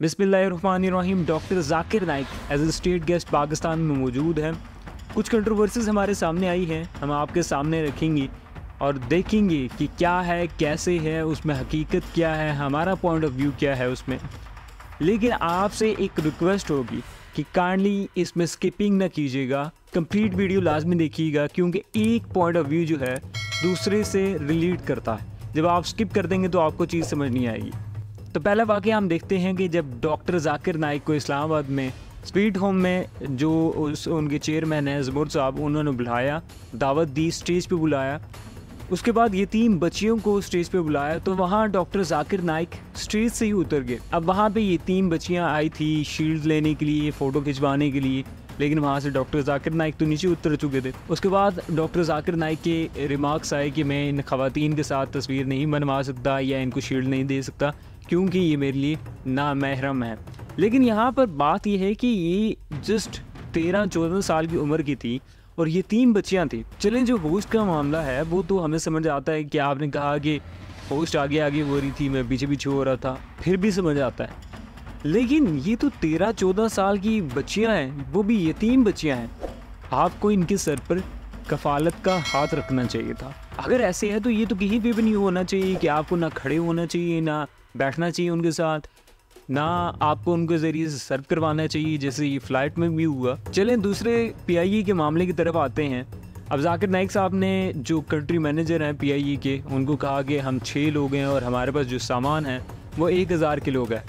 बिस्मिल्लाहिर्रहमानिर्रहीम। Doctor Zakir Naik as a state guest Pakistan में मौजूद हैं। कुछ कंट्रोवर्सीज हमारे सामने आई हैं, हम आपके सामने रखेंगे और देखेंगे कि क्या है, कैसे है, उसमें हकीकत क्या है, हमारा पॉइंट ऑफ व्यू क्या है उसमें। लेकिन आपसे एक रिक्वेस्ट होगी कि काइंडली इसमें स्किपिंग ना कीजिएगा, कंप्लीट वीडियो लाजमी देखिएगा, क्योंकि एक पॉइंट ऑफ व्यू जो है दूसरे से रिलेट करता है। जब आप स्किप कर देंगे तो आपको चीज़ समझ नहीं आएगी। तो पहला वाक़या हम देखते हैं कि जब डॉक्टर जाकिर नाइक को इस्लामाबाद में स्वीट होम में जो उनके चेयरमैन हैं ज़मूर साहब, उन्होंने बुलाया, दावत दी, स्टेज पे बुलाया। उसके बाद यतीम बच्चियों को स्टेज पे बुलाया, तो वहाँ डॉक्टर जाकिर नाइक स्टेज से ही उतर गए। अब वहाँ पे यतीम बच्चियाँ आई थी शील्ड लेने के लिए, फ़ोटो खिंचवाने के लिए, लेकिन वहाँ से डॉक्टर जाकिर नाइक तो नीचे उतर चुके थे। उसके बाद डॉक्टर जाकिर नाइक के रिमार्क्स आए कि मैं इन ख़वातीन के साथ तस्वीर नहीं बनवा सकता या इनको शील्ड नहीं दे सकता क्योंकि ये मेरे लिए नामहरम है। लेकिन यहाँ पर बात यह है कि ये जस्ट 13-14 साल की उम्र की थी और ये 3 बच्चियाँ थी। चलें, जो होस्ट का मामला है वो तो हमें समझ आता है कि आपने कहा कि होस्ट आगे आगे हो रही थी, मैं पीछे पीछे हो रहा था, फिर भी समझ आता है। लेकिन ये तो 13-14 साल की बच्चियाँ हैं, वो भी यतीम बच्चियाँ हैं। आपको इनके सर पर कफालत का हाथ रखना चाहिए था। अगर ऐसे है तो ये तो कहीं पे भी नहीं होना चाहिए कि आपको ना खड़े होना चाहिए, ना बैठना चाहिए उनके साथ, ना आपको उनके ज़रिए से सर्व करवाना चाहिए जैसे ये फ़्लाइट में भी हुआ। चलें दूसरे PIE के मामले की तरफ आते हैं। अब जाकिर नाइक साहब ने जो कंट्री मैनेजर हैं PIE के, उनको कहा कि हम 6 लोग हैं और हमारे पास जो सामान है वो 1000 किलो का है,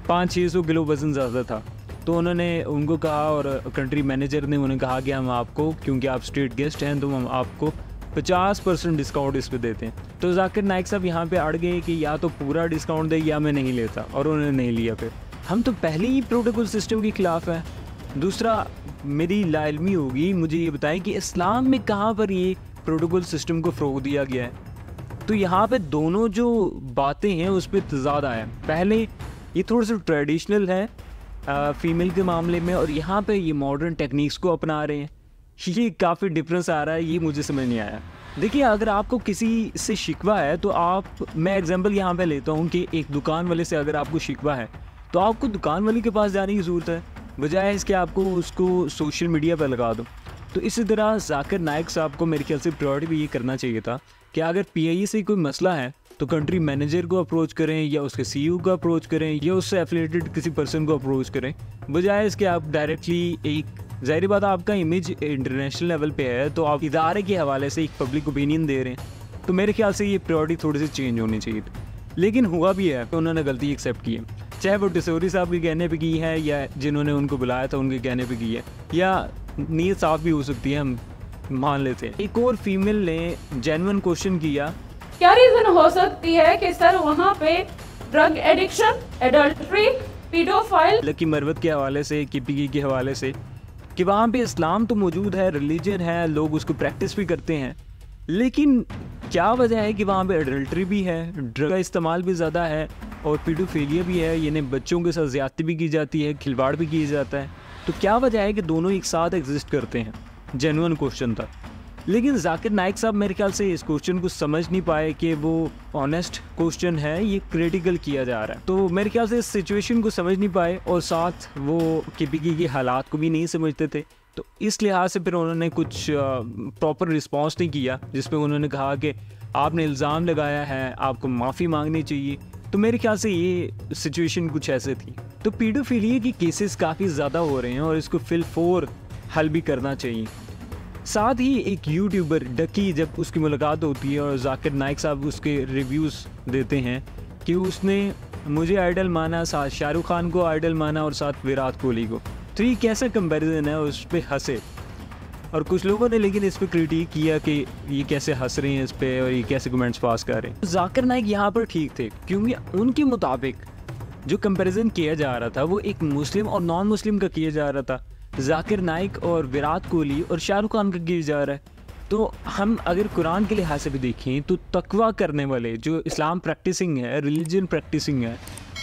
500-600 किलो वज़न ज़्यादा था। तो उन्होंने उनको कहा और कंट्री मैनेजर ने उन्हें कहा कि हम आपको, क्योंकि आप स्टेट गेस्ट हैं, तो हम आपको 50% डिस्काउंट इस पे देते हैं। तो जाकिर नाइक साहब यहाँ पे अड़ गए कि या तो पूरा डिस्काउंट दे या मैं नहीं लेता, और उन्होंने नहीं लिया। फिर हम तो पहले ही प्रोटोकॉल सिस्टम के ख़िलाफ़ हैं। दूसरा, मेरी लाइल्मी होगी, मुझे ये बताएं कि इस्लाम में कहाँ पर ये प्रोटोकॉल सिस्टम को फ़रोग़ दिया गया है। तो यहाँ पे दोनों जो बातें हैं उस पर तज़ाद आया। पहले ये थोड़ा सा ट्रेडिशनल है फ़ीमेल के मामले में, और यहाँ पे ये मॉडर्न टेक्निक्स को अपना रहे हैं। ये काफ़ी डिफरेंस आ रहा है, ये मुझे समझ नहीं आया। देखिए, अगर आपको किसी से शिकवा है तो आप, मैं एग्जांपल यहाँ पे लेता हूँ कि एक दुकान वाले से अगर आपको शिकवा है तो आपको दुकान वाले के पास जाने की ज़रूरत है, बजाय इसके आपको उसको सोशल मीडिया पर लगा दो। तो इसी तरह जाकिर नाइक साहब को मेरे ख्याल से प्रायोरिटी भी ये करना चाहिए था कि अगर PIE से कोई मसला है तो कंट्री मैनेजर को अप्रोच करें या उसके CEO को अप्रोच करें या उससे एफिलिएटेड किसी पर्सन को अप्रोच करें, बजाय इसके आप डायरेक्टली एक, ज़ाहिर बात आपका इमेज इंटरनेशनल लेवल पे है तो आप इदारे के हवाले से एक पब्लिक ओपिनियन दे रहे हैं। तो मेरे ख्याल से ये प्रायोरिटी थोड़ी सी चेंज होनी चाहिए थी। लेकिन हुआ भी है, तो उन्होंने गलती एक्सेप्ट की है, चाहे वो टिसोरी साहब के कहने पे की है या जिन्होंने उनको बुलाया था उनके कहने पे की है, या नीयत साफ भी हो सकती है, हम मान लेते हैं। एक और फीमेल ने जेन्युइन क्वेश्चन किया, क्या रीज़न हो सकती है कि सर वहाँ पे drug addiction, adultery, paedophile, Lakki Marwat के हवाले से, KPK के हवाले से, कि वहाँ पे इस्लाम तो मौजूद है, रिलीजन है, लोग उसको प्रैक्टिस भी करते हैं, लेकिन क्या वजह है कि वहाँ पे एडल्ट्री भी है, ड्रग का इस्तेमाल भी ज़्यादा है और पीडोफिलिया भी है, यानी बच्चों के साथ ज़्यादती भी की जाती है, खिलवाड़ भी किया जाता है। तो क्या वजह है कि दोनों एक साथ एग्जिस्ट करते हैं? जेन्युइन क्वेश्चन था। लेकिन जाकिर नाइक साहब मेरे ख्याल से इस क्वेश्चन को समझ नहीं पाए कि वो ऑनेस्ट क्वेश्चन है, ये क्रिटिकल किया जा रहा है। तो मेरे ख्याल से इस सिचुएशन को समझ नहीं पाए और साथ वो KPK के हालात को भी नहीं समझते थे। तो इस लिहाज से फिर उन्होंने कुछ प्रॉपर रिस्पॉन्स नहीं किया, जिसमें उन्होंने कहा कि आपने इल्ज़ाम लगाया है, आपको माफ़ी मांगनी चाहिए। तो मेरे ख्याल से ये सिचुएशन कुछ ऐसे थी। तो पीडोफिलिया की केसेस काफ़ी ज़्यादा हो रहे हैं और इसको फिलफोर हल भी करना चाहिए। साथ ही एक यूट्यूबर डकी, जब उसकी मुलाकात होती है और जाकिर नाइक साहब उसके रिव्यूज़ देते हैं कि उसने मुझे आइडल माना, साथ शाहरुख खान को आइडल माना और साथ विराट कोहली को। तो ये कैसा कंपैरिजन है, उस पर हंसे। और कुछ लोगों ने लेकिन इस पर क्रिटिक किया कि ये कैसे हंस रहे हैं इस पर और ये कैसे कमेंट्स पास कर रहे हैं। जाकिर नाइक यहाँ पर ठीक थे, क्योंकि उनके मुताबिक जो कंपैरिजन किया जा रहा था वो एक मुस्लिम और नॉन मुस्लिम का किया जा रहा था। जाकिर नाइक और विराट कोहली और शाहरुख खान का गिर जा रहा है। तो हम अगर कुरान के लिहाज से भी देखें तो तकवा करने वाले जो इस्लाम प्रैक्टिसिंग है, रिलीजन प्रैक्टिसिंग है,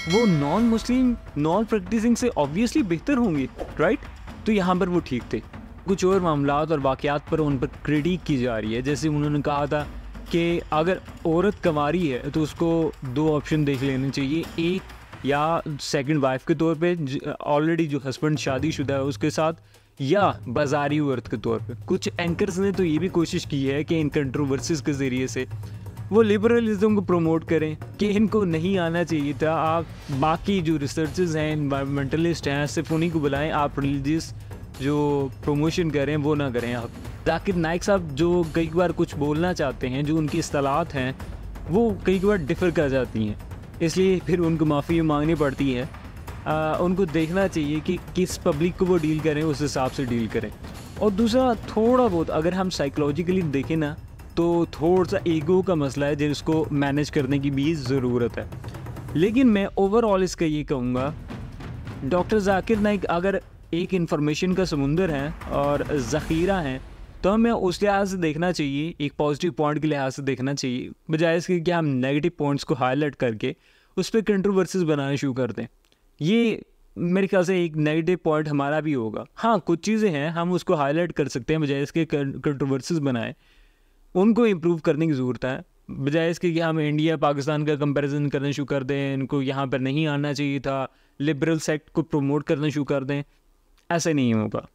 वो नॉन मुस्लिम नॉन प्रैक्टिसिंग से ऑब्वियसली बेहतर होंगे, राइट? तो यहाँ पर वो ठीक थे। कुछ और मामलात और वाक़यात पर उन पर क्रिटिक की जा रही है। जैसे उन्होंने कहा था कि अगर औरत कंवारी है तो उसको 2 ऑप्शन देख लेने चाहिए, एक या सेकंड वाइफ के तौर पे, ऑलरेडी जो हस्बैंड शादीशुदा है उसके साथ, या बाजारी औरत के तौर पे। कुछ एंकर्स ने तो ये भी कोशिश की है कि इन कंट्रोवर्सीज के ज़रिए से वो लिबरलिज्म को प्रमोट करें कि इनको नहीं आना चाहिए था। आप बाकी जो रिसर्चर्स हैं, इन्वायरमेंटलिस्ट हैं, सिर्फ उन्हीं को बुलाएं, आप रिलीजियस जो प्रमोशन करें वो ना करें। आप जाकिर नाइक साहब जो कई बार कुछ बोलना चाहते हैं, जो उनकी इस्तेलाहत हैं वो कई बार डिफ़र कर जाती हैं, इसलिए फिर उनको माफ़ी मांगनी पड़ती है। उनको देखना चाहिए कि किस पब्लिक को वो डील करें, उस हिसाब से डील करें। और दूसरा, थोड़ा बहुत अगर हम साइकोलॉजिकली देखें ना, तो थोड़ा सा ईगो का मसला है जिसको मैनेज करने की भी ज़रूरत है। लेकिन मैं ओवरऑल इसका ये कहूँगा, डॉक्टर जाकिर नाइक अगर एक इंफॉर्मेशन का समुंदर है और ज़ख़ीरा है, तो हमें उस लिहाज से देखना चाहिए, एक पॉजिटिव पॉइंट के लिहाज से देखना चाहिए, बजाय इसके कि हम नेगेटिव पॉइंट्स को हाईलाइट करके उस पर कंट्रोवर्सीज बनाना शुरू कर दें। ये मेरे ख्याल से एक नेगेटिव पॉइंट हमारा भी होगा। हाँ, कुछ चीज़ें हैं हम उसको हाईलाइट कर सकते हैं, बजाय इसके कंट्रोवर्सीज बनाएं, उनको इम्प्रूव करने की ज़रूरत है, बजाय इसके कि हम इंडिया पाकिस्तान का कंपैरिजन करना शुरू कर दें, इनको यहाँ पर नहीं आना चाहिए था, लिबरल सेक्ट को प्रमोट करना शुरू कर दें। ऐसा नहीं होगा।